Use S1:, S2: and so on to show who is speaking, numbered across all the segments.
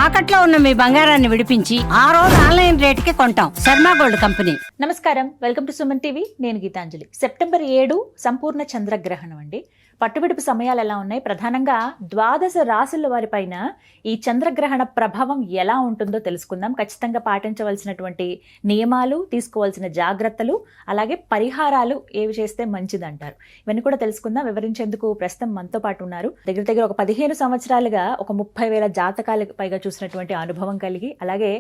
S1: తాకట్లో ఉన్న మీ బంగారాన్ని విడిపించి ఆ రోజు ఆన్లైన్ రేటుకి కొంటాం. Sharma gold company.
S2: నమస్కారం, వెల్కమ్ టు సుమన్ టీవీ. నేను గీతాంజలి. సెప్టెంబర్ 7 సంపూర్ణ చంద్రగ్రహణం అండి. పట్టువిడుపు సమయాలు ఎలా ఉన్నాయి, ప్రధానంగా ద్వాదశ రాశుల వారిపైన ఈ చంద్రగ్రహణ ప్రభావం ఎలా ఉంటుందో తెలుసుకుందాం. ఖచ్చితంగా పాటించవలసినటువంటి నియమాలు, తీసుకోవాల్సిన జాగ్రత్తలు, అలాగే పరిహారాలు ఏవి చేస్తే మంచిదంటారు, ఇవన్నీ కూడా తెలుసుకుందాం. వివరించేందుకు ప్రస్తుతం మనతో పాటు ఉన్నారు. దగ్గర ఒక 15 సంవత్సరాలుగా ఒక 30,000 జాతకాలకు పైగా చూసినటువంటి అనుభవం కలిగి, అలాగే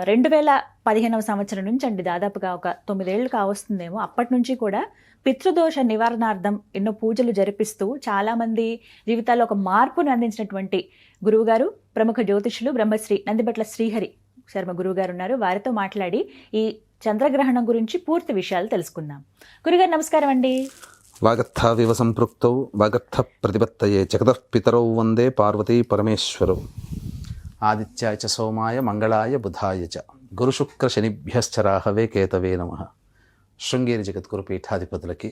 S2: 2015వ సంవత్సరం నుంచి అండి, దాదాపుగా ఒక 9 ఏళ్ళు కావస్తుందేమో, అప్పటి నుంచి కూడా పితృదోష నివారణార్థం ఎన్నో పూజలు జరిపిస్తూ చాలా మంది జీవితాల్లో ఒక మార్పును అందించినటువంటి గురువుగారు, ప్రముఖ జ్యోతిషులు బ్రహ్మశ్రీ నందిబట్ల శ్రీహరి శర్మ గురువుగారు ఉన్నారు. వారితో మాట్లాడి ఈ చంద్రగ్రహణం గురించి పూర్తి విషయాలు తెలుసుకుందాం. గురుగారు నమస్కారం అండి.
S3: వాగర్థావివ సంపృక్తౌ వాగర్థ ప్రతిపత్తయే జగతః పితరౌ వందే పార్వతీ పరమేశ్వరౌ. ఆదిత్యాయ చ సోమాయ మంగళాయ బుధాయ చ గురుశుక్ర శనిభ్యశ్చ రాహవే కేతవే నమః. శృంగేరి జగద్గురు పీఠాధిపతులకి,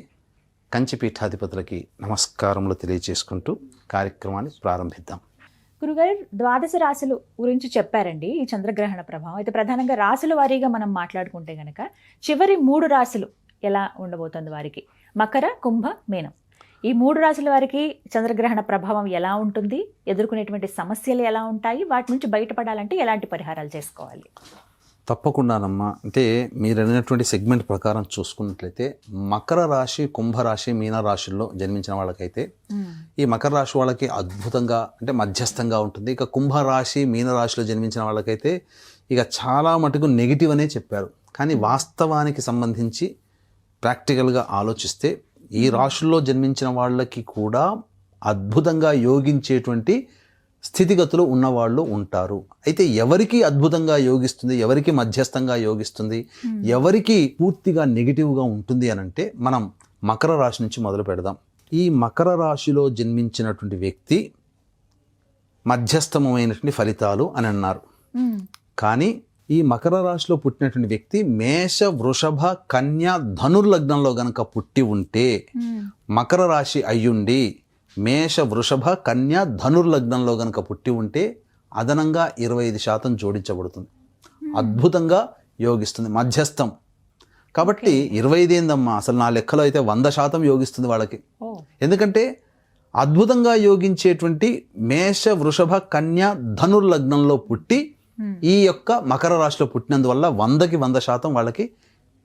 S3: కంచి పీఠాధిపతులకి నమస్కారములు తెలియజేసుకుంటూ కార్యక్రమాన్ని ప్రారంభిద్దాం.
S2: గురుగారు, ద్వాదశ రాశులు గురించి చెప్పారండి ఈ చంద్రగ్రహణ ప్రభావం. అయితే ప్రధానంగా రాశుల వారీగా మనం మాట్లాడుకుంటే గనక చివరి 3 రాశులు ఎలా ఉండబోతుంది వారికి? మకర, కుంభ, మీనం. ఈ 3 రాశుల వారికి చంద్రగ్రహణ ప్రభావం ఎలా ఉంటుంది, ఎదుర్కొనేటువంటి సమస్యలు ఎలా ఉంటాయి, వాటి నుంచి బయటపడాలంటే ఎలాంటి పరిహారాలు చేసుకోవాలి?
S3: తప్పకుండానమ్మా. అంటే మీరు అడిగినటువంటి సెగ్మెంట్ ప్రకారం చూసుకున్నట్లయితే మకర రాశి, కుంభరాశి, మీన రాశుల్లో జన్మించిన వాళ్ళకైతే ఈ మకర రాశి వాళ్ళకి అద్భుతంగా అంటే మధ్యస్థంగా ఉంటుంది. ఇక కుంభరాశి, మీన రాశిలో జన్మించిన వాళ్ళకైతే ఇక చాలా మటుకు నెగిటివ్ అనే చెప్పారు. కానీ వాస్తవానికి సంబంధించి ప్రాక్టికల్గా ఆలోచిస్తే ఈ రాశుల్లో జన్మించిన వాళ్ళకి కూడా అద్భుతంగా యోగించేటువంటి స్థితిగతులు ఉన్నవాళ్ళు ఉంటారు. అయితే ఎవరికి అద్భుతంగా యోగిస్తుంది, ఎవరికి మధ్యస్థంగా యోగిస్తుంది, ఎవరికి పూర్తిగా నెగిటివ్గా ఉంటుంది అని అంటే మనం మకర రాశి నుంచి మొదలు పెడదాం. ఈ మకర రాశిలో జన్మించినటువంటి వ్యక్తి మధ్యస్థమైనటువంటి ఫలితాలు అని అన్నారు. కానీ ఈ మకర రాశిలో పుట్టినటువంటి వ్యక్తి మేష, వృషభ, కన్య, ధనుర్లగ్నంలో గనక పుట్టి ఉంటే, మకర రాశి అయ్యుండి మేష, వృషభ, కన్య, ధనుర్లగ్నంలో గనక పుట్టి ఉంటే అదనంగా 25% జోడించబడుతుంది. అద్భుతంగా యోగిస్తుంది, మధ్యస్థం. కాబట్టి 25 ఏందమ్మా, అసలు నా లెక్కలో అయితే 100% యోగిస్తుంది వాళ్ళకి. ఎందుకంటే అద్భుతంగా యోగించేటువంటి మేష, వృషభ, కన్య, ధనుర్లగ్నంలో పుట్టి ఈ యొక్క మకర రాశిలో పుట్టినందువల్ల 100కి 100% వాళ్ళకి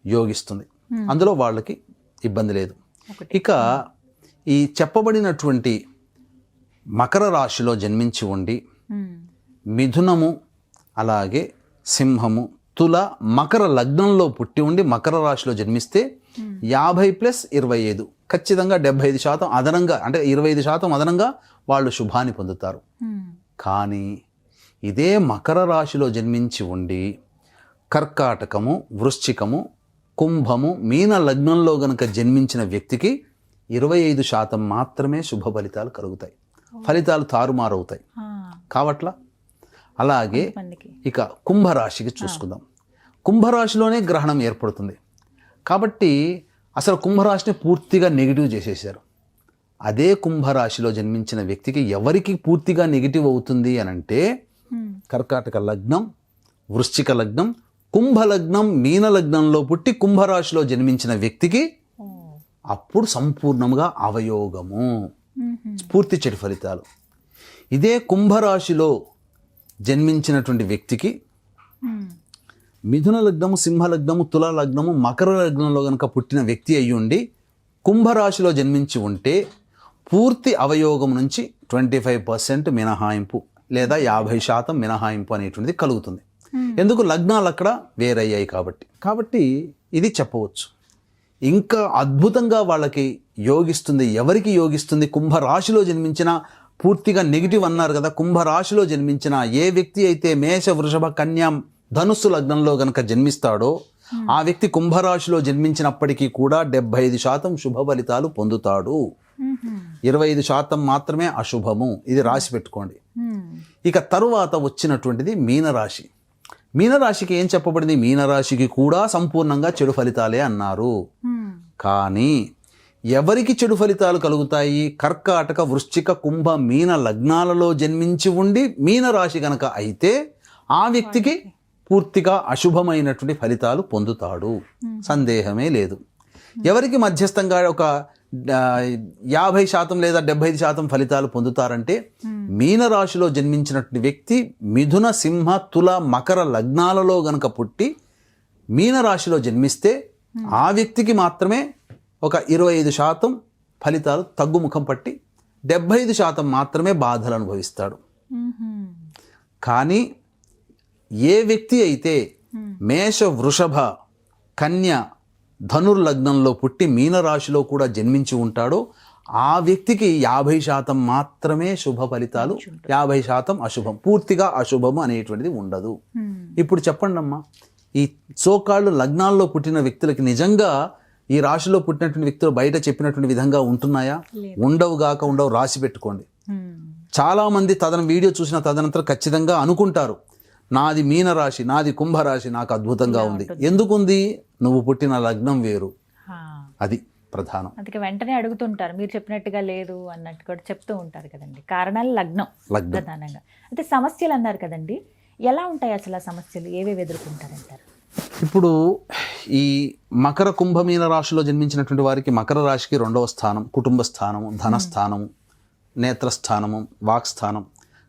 S3: యోగిస్తుంది. అందులో వాళ్ళకి ఇబ్బంది లేదు. ఇక ఈ చెప్పబడినటువంటి మకర రాశిలో జన్మించి ఉండి మిథునము, అలాగే సింహము, తుల, మకర లగ్నంలో పుట్టి ఉండి మకర రాశిలో జన్మిస్తే 50+25 ఖచ్చితంగా 75% అదనంగా, అంటే 25% అదనంగా వాళ్ళు శుభాన్ని పొందుతారు. కానీ ఇదే మకర రాశిలో జన్మించి ఉండి కర్కాటకము, వృశ్చికము, కుంభము, మీన లగ్నంలో గనక జన్మించిన వ్యక్తికి 25% మాత్రమే శుభ ఫలితాలు కలుగుతాయి. ఫలితాలు తారుమారవుతాయి కావట్లా. అలాగే ఇక కుంభరాశికి చూసుకుందాం. కుంభరాశిలోనే గ్రహణం ఏర్పడుతుంది. కాబట్టి అసలు కుంభరాశిని పూర్తిగా నెగిటివ్ చేసేసారు. అదే కుంభరాశిలో జన్మించిన వ్యక్తికి ఎవరికి పూర్తిగా నెగిటివ్ అవుతుంది అని అంటే కర్కాటక లగ్నం, వృశ్చిక లగ్నం, కుంభ లగ్నం, మీన లగ్నంలో పుట్టి కుంభరాశిలో జన్మించిన వ్యక్తికి అప్పుడు సంపూర్ణంగా అవయోగము, పూర్తి చెడు ఫలితాలు. ఇదే కుంభరాశిలో జన్మించినటువంటి వ్యక్తికి మిథున లగ్నము, సింహ లగ్నము, తుల లగ్నము, మకర లగ్నంలో కనుక పుట్టిన వ్యక్తి అయ్యి ఉండి కుంభరాశిలో జన్మించి ఉంటే పూర్తి అవయోగం నుంచి 25% మినహాయింపు లేదా 50% మినహాయింపు అనేటువంటిది కలుగుతుంది. ఎందుకు? లగ్నాలు అక్కడ వేరయ్యాయి కాబట్టి ఇది చెప్పవచ్చు. ఇంకా అద్భుతంగా వాళ్ళకి యోగిస్తుంది. ఎవరికి యోగిస్తుంది? కుంభరాశిలో జన్మించిన, పూర్తిగా నెగిటివ్ అన్నారు కదా, కుంభరాశిలో జన్మించిన ఏ వ్యక్తి అయితే మేష, వృషభ, కన్య, ధనుస్సు లగ్నంలో గనక జన్మిస్తాడో ఆ వ్యక్తి కుంభరాశిలో జన్మించినప్పటికీ కూడా 75% శుభ ఫలితాలు పొందుతాడు. 25% మాత్రమే అశుభము. ఇది రాసి పెట్టుకోండి. ఇక తరువాత వచ్చినటువంటిది మీనరాశి. మీనరాశికి ఏం చెప్పబడింది? మీనరాశికి కూడా సంపూర్ణంగా చెడు ఫలితాలే అన్నారు. కానీ ఎవరికి చెడు ఫలితాలు కలుగుతాయి? కర్కాటక, వృశ్చిక, కుంభ, మీన లగ్నాలలో జన్మించి ఉండి మీనరాశి గనక అయితే ఆ వ్యక్తికి పూర్తిగా అశుభమైనటువంటి ఫలితాలు పొందుతాడు, సందేహమే లేదు. ఎవరికి మధ్యస్థంగా ఒక 50% లేదా 75% ఫలితాలు పొందుతారంటే మీనరాశిలో జన్మించినటువంటి వ్యక్తి మిథున, సింహ, తుల, మకర లగ్నాలలో గనక పుట్టి మీనరాశిలో జన్మిస్తే ఆ వ్యక్తికి మాత్రమే ఒక 25% ఫలితాలు తగ్గుముఖం పట్టి 75% మాత్రమే బాధలు అనుభవిస్తాడు. కానీ ఏ వ్యక్తి అయితే మేష, వృషభ, కన్య, ధనుర్లగ్నంలో పుట్టి మీనరాశిలో కూడా జన్మించి ఉంటాడో ఆ వ్యక్తికి 50% మాత్రమే శుభ ఫలితాలు, 50% అశుభం, పూర్తిగా అశుభము అనేటువంటిది ఉండదు. ఇప్పుడు చెప్పండి అమ్మా, ఈ సోకాళ్ళు లగ్నాల్లో పుట్టిన వ్యక్తులకి నిజంగా ఈ రాశిలో పుట్టినటువంటి వ్యక్తులు బయట చెప్పినటువంటి విధంగా ఉంటున్నాయా? ఉండవు, రాసి పెట్టుకోండి. చాలామంది వీడియో చూసిన తదనంతరం ఖచ్చితంగా అనుకుంటారు, నాది మీనరాశి, నాది కుంభరాశి, నాకు అద్భుతంగా ఉంది. ఎందుకుంది? నువ్వు పుట్టిన లగ్నం వేరు, అది ప్రధానం.
S2: అందుకే వెంటనే అడుగుతుంటారు, మీరు చెప్పినట్టుగా లేదు అన్నట్టు కూడా చెప్తూ ఉంటారు కదండి. కారణాలు లగ్నం ప్రధానంగా. అంటే సమస్యలు అన్నారు కదండి, ఎలా ఉంటాయి అసలు ఆ సమస్యలు, ఏవేవి ఎదుర్కొంటారంటారు?
S3: ఇప్పుడు ఈ మకర, కుంభ, మీన రాశిలో జన్మించినటువంటి వారికి మకర రాశికి 2వ స్థానం కుటుంబ స్థానము, ధనస్థానము, నేత్రస్థానము, వాక్స్థానం.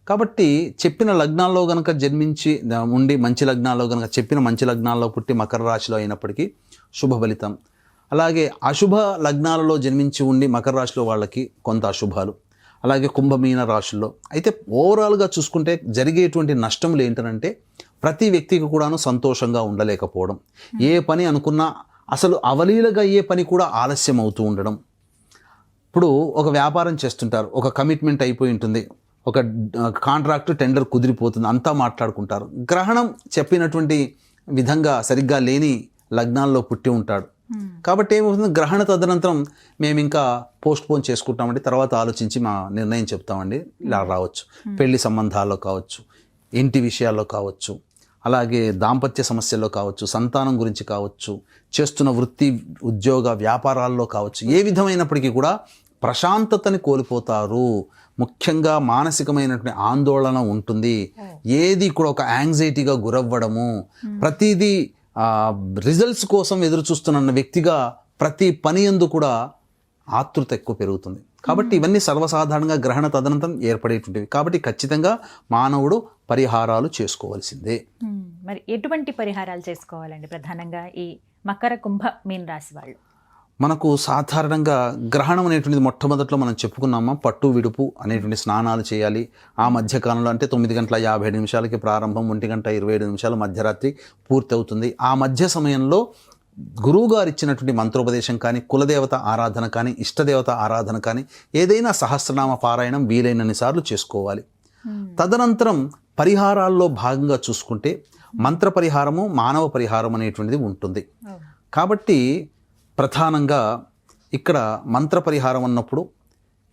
S3: కాబట్టి చెప్పిన లగ్నాల్లో గనక జన్మించి ఉండి మంచి లగ్నాల్లో గనక చెప్పిన మంచి లగ్నాల్లో పుట్టి మకర రాశిలో అయినప్పటికీ శుభ ఫలితం. అలాగే అశుభ లగ్నాలలో జన్మించి ఉండి మకర రాశిలో వాళ్ళకి కొంత అశుభాలు. అలాగే కుంభమీన రాశుల్లో అయితే ఓవరాల్గా చూసుకుంటే జరిగేటువంటి నష్టములు ఏంటంటే ప్రతి వ్యక్తికి కూడాను సంతోషంగా ఉండలేకపోవడం, ఏ పని అనుకున్నా అసలు అవలీలగా అయ్యే పని కూడా ఆలస్యం అవుతూ ఉండడం. ఇప్పుడు ఒక వ్యాపారం చేస్తుంటారు, ఒక కమిట్మెంట్ అయిపోయి ఉంటుంది, ఒక కాంట్రాక్ట్ టెండర్ కుదిరిపోతుంది, అంతా మాట్లాడుకుంటారు. గ్రహణం చెప్పినటువంటి విధంగా సరిగ్గా లేని లగ్నాల్లో పుట్టి ఉంటాడు. కాబట్టి ఏమవుతుంది, గ్రహణ తదనంతరం మేము ఇంకా పోస్ట్ పోన్ చేసుకుంటామండి, తర్వాత ఆలోచించి మా నిర్ణయం చెప్తామండి, ఇలా రావచ్చు. పెళ్లి సంబంధాల్లో కావచ్చు, ఇంటి విషయాల్లో కావచ్చు, అలాగే దాంపత్య సమస్యల్లో కావచ్చు, సంతానం గురించి కావచ్చు, చేస్తున్న వృత్తి, ఉద్యోగ, వ్యాపారాల్లో కావచ్చు, ఏ విధమైనప్పటికీ కూడా ప్రశాంతతని కోల్పోతారు. ముఖ్యంగా మానసికమైనటువంటి ఆందోళన ఉంటుంది. ఏది కూడా ఒక యాంగ్జైటీగా గురవ్వడము, ప్రతిదీ రిజల్ట్స్ కోసం ఎదురు చూస్తున్న వ్యక్తిగా ప్రతి పని యందు కూడా ఆతృత ఎక్కువ పెరుగుతుంది. కాబట్టి ఇవన్నీ సర్వసాధారణంగా గ్రహణ తదనంతరం ఏర్పడేటువంటివి. కాబట్టి ఖచ్చితంగా మానవుడు పరిహారాలు చేసుకోవాల్సిందే.
S2: మరి ఎటువంటి పరిహారాలు చేసుకోవాలండి ప్రధానంగా ఈ మకర, కుంభ, మీన రాశి వాళ్ళు?
S3: మనకు సాధారణంగా గ్రహణం అనేటువంటిది మొట్టమొదట్లో మనం చెప్పుకున్నామా, పట్టు విడుపు అనేటువంటి స్నానాలు చేయాలి. ఆ మధ్యకాలంలో అంటే 9:57 ప్రారంభం, 1:27 మధ్యరాత్రి పూర్తి అవుతుంది. ఆ మధ్య సమయంలో గురువు గారు ఇచ్చినటువంటి మంత్రోపదేశం కానీ, కులదేవత ఆరాధన కానీ, ఇష్టదేవత ఆరాధన కానీ, ఏదైనా సహస్రనామ పారాయణం వీలైనన్ని సార్లు చేసుకోవాలి. తదనంతరం పరిహారాల్లో భాగంగా చూసుకుంటే మంత్ర పరిహారము, మానవ పరిహారం అనేటువంటిది ఉంటుంది. కాబట్టి ప్రధానంగా ఇక్కడ మంత్ర పరిహారం అన్నప్పుడు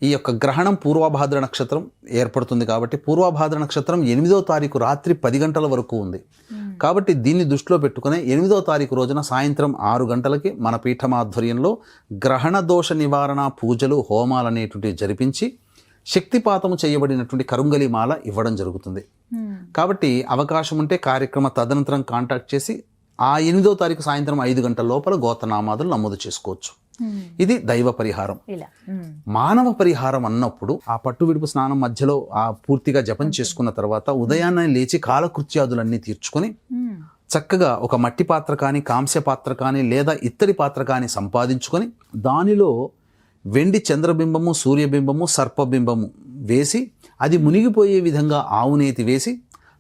S3: ఈ యొక్క గ్రహణం పూర్వభాద్ర నక్షత్రం ఏర్పడుతుంది. కాబట్టి పూర్వభాద్ర నక్షత్రం 8వ తారీఖు రాత్రి 10 గంటల వరకు ఉంది. కాబట్టి దీన్ని దృష్టిలో పెట్టుకుని 8వ తారీఖు రోజున సాయంత్రం 6 గంటలకి మన పీఠం ఆధ్వర్యంలో గ్రహణ దోష నివారణ పూజలు, హోమాలు అనేటువంటివి జరిపించి శక్తిపాతము చేయబడినటువంటి కరుంగలి మాల ఇవ్వడం జరుగుతుంది. కాబట్టి అవకాశం ఉంటే కార్యక్రమ తదనంతరం కాంటాక్ట్ చేసి ఆ 8వ తారీఖు సాయంత్రం 5 గంటల లోపల గోత్రనామాదులు నమోదు చేసుకోవచ్చు. ఇది దైవ పరిహారం. మానవ పరిహారం అన్నప్పుడు ఆ పట్టు విడుపు స్నానం మధ్యలో ఆ పూర్తిగా జపం చేసుకున్న తర్వాత ఉదయాన్నే లేచి కాలకృత్యాదులన్నీ తీర్చుకొని చక్కగా ఒక మట్టి పాత్ర కానీ, కాంస్య పాత్ర కానీ, లేదా ఇత్తడి పాత్ర కానీ సంపాదించుకొని దానిలో వెండి చంద్రబింబము, సూర్యబింబము, సర్పబింబము వేసి అది మునిగిపోయే విధంగా ఆవునేతి వేసి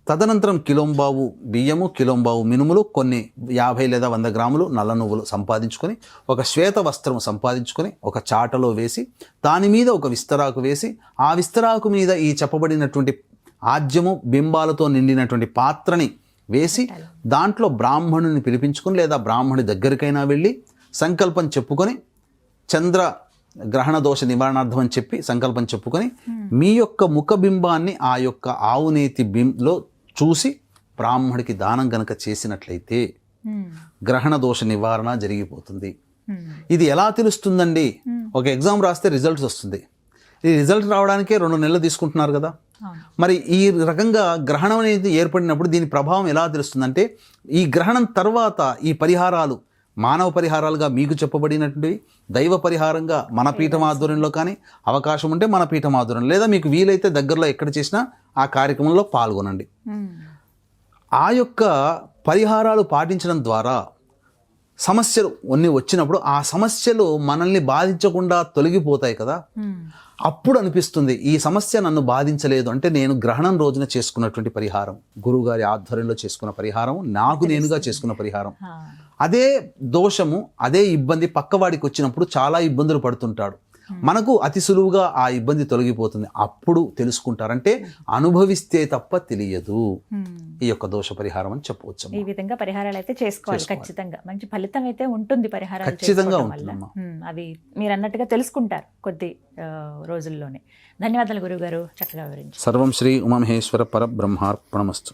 S3: తదనంతరం కిలోంబావు బియ్యము, కిలోంబావు మినుములు, కొన్ని 50 లేదా 100 గ్రాములు నల్ల నువ్వులు సంపాదించుకొని, ఒక శ్వేత వస్త్రం సంపాదించుకొని ఒక చాటలో వేసి దాని మీద ఒక విస్తరాకు వేసి ఆ విస్తరాకు మీద ఈ చెప్పబడినటువంటి ఆజ్యము బింబాలతో నిండినటువంటి పాత్రని వేసి దాంట్లో బ్రాహ్మణుని పిలిపించుకొని లేదా బ్రాహ్మణి దగ్గరికైనా వెళ్ళి సంకల్పం చెప్పుకొని, చంద్ర గ్రహణ దోష నివారణార్థం అని చెప్పి సంకల్పం చెప్పుకొని మీ యొక్క ముఖబింబాన్ని ఆ యొక్క ఆవునేతి బింలో చూసి బ్రాహ్మడికి దానం గనక చేసినట్లయితే గ్రహణ దోష నివారణ జరిగిపోతుంది. ఇది ఎలా తెలుస్తుందండి? ఒక ఎగ్జామ్ రాస్తే రిజల్ట్స్ వస్తుంది. ఈ రిజల్ట్ రావడానికే 2 నెలలు తీసుకుంటున్నారు కదా.
S2: అవును.
S3: మరి ఈ రకంగా గ్రహణం అనేది ఏర్పడినప్పుడు దీని ప్రభావం ఎలా తెలుస్తుందంటే, ఈ గ్రహణం తర్వాత ఈ పరిహారాలు మానవ పరిహారాలుగా మీకు చెప్పబడినటువంటివి, దైవ పరిహారంగా మన పీఠం ఆధ్వర్యంలో కానీ, అవకాశం ఉంటే మన పీఠం ఆధ్వర్యం, లేదా మీకు వీలైతే దగ్గరలో ఎక్కడ చేసినా ఆ కార్యక్రమంలో పాల్గొనండి. ఆ యొక్క పరిహారాలు పాటించడం ద్వారా సమస్యలు కొన్ని వచ్చినప్పుడు ఆ సమస్యలు మనల్ని బాధించకుండా తొలగిపోతాయి కదా. అప్పుడు అనిపిస్తుంది ఈ సమస్య నన్ను బాధించలేదు అంటే నేను గ్రహణం రోజున చేసుకున్నటువంటి పరిహారం, గురువుగారి ఆధ్వర్యంలో చేసుకున్న పరిహారం, నాకు నేనుగా చేసుకున్న పరిహారం. అదే దోషము, అదే ఇబ్బంది పక్కవాడికి వచ్చినప్పుడు చాలా ఇబ్బందులు పడుతుంటాడు. మనకు అతి సులువుగా ఆ ఇబ్బంది తొలగిపోతుంది. అప్పుడు తెలుసుకుంటారంటే అనుభవిస్తే తప్ప తెలియదు ఈ యొక్క దోష పరిహారం అని చెప్పవచ్చు.
S2: ఈ విధంగా పరిహారాలు అయితే చేసుకోవాలి. ఖచ్చితంగా మంచి ఫలితం అయితే ఉంటుంది పరిహారాలు
S3: ఖచ్చితంగా
S2: చేసుకోవడం వల్ల.
S3: ఉంటుందమ్మా.
S2: అవి మీరు అన్నట్టుగా తెలుసుకుంటారు కొద్ది రోజుల్లోనే. ధన్యవాదాలు గురుగారు, చక్కగా వివరించారు.
S3: సర్వం శ్రీ ఉమామహేశ్వర పరబ్రహ్మార్పణమస్తు.